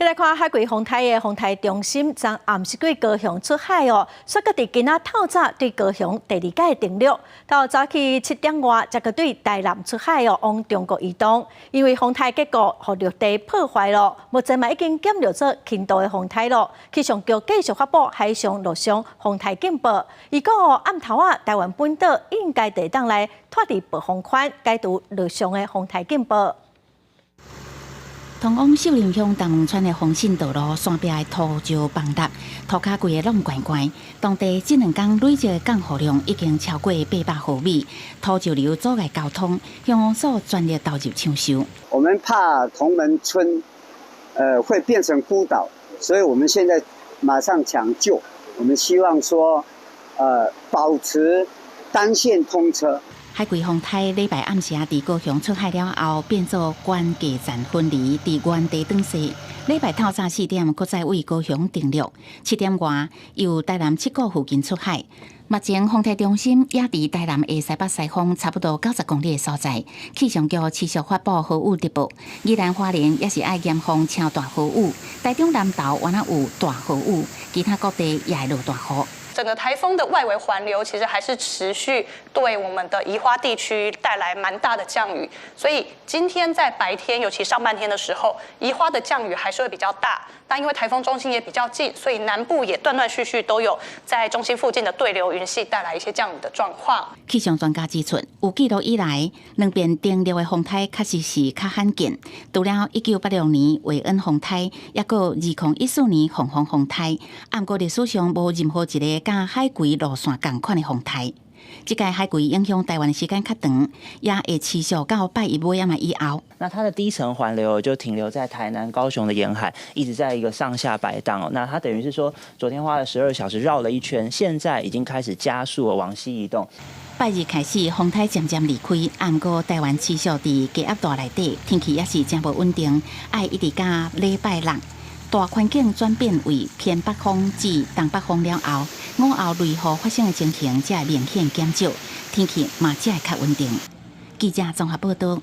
再来看海葵风台的风台中心，从暗时对高雄出海哦，说个伫今仔透早对高雄第二届定律，到早起7点外才个对台南出海哦，往中国移动。因为风台结果互陆地破坏了，目前嘛已经减弱做轻度的风台了。气象局继续发布海上、陆上风台警报。如果暗头啊，台湾本岛应该地当来脱离暴风圈，解除陆上的风台警报。通往秀林乡东门村的丰信道路山壁的土石崩塌，土骹规个拢悬悬。当地这2天累积的降雨量已经超过800毫米，土石流阻碍交通，乡公所全力投入抢修。我们怕同门村，会变成孤岛，所以我们现在马上抢救。我们希望说，保持单线通车。海葵风台礼拜暗时伫高雄出海了后，变作关架站分离，伫原地转西。礼拜透早4点，搁再为高雄定律；7点外由台南7股附近出海。目前风台中心也伫台南的西北西方差不多90公里的所在。气象局持续发布豪雨特报，宜兰花莲也是爱严防超大豪雨，台中南投原来有大豪雨，其他各地也会落大雨。整个台风的外围环流其实还是持续对我们的宜花地区带来蛮大的降雨，所以今天在白天，尤其上半天的时候，宜花的降雨还是会比较大。但因为台风中心也比较近，所以南部也断断续续都有在中心附近的对流云系带来一些降雨的状况。气象专家指出，有记录以来，2遍定律的风台确实是较罕见。除了1986年维恩风台，也有2014年凤凰风台，按过历史上无任何一个甲海葵路线同款的风台。这届海葵影响台湾的时间较长，也会持续到拜1尾仔以后。那它的低层环流就停留在台南、高雄的沿海，一直在一个上下摆荡哦。那它等于是说，昨天花了12小时绕了一圈，现在已经开始加速往西移动。拜日开始，风台渐渐离开，不过台湾持续伫低压带内底，天气也是真无稳定，爱一直到礼拜6。大环境转变为偏北风至东北风了后，午后雷雨发生的情形才会明显减少，天气嘛才会较稳定。记者综合报道。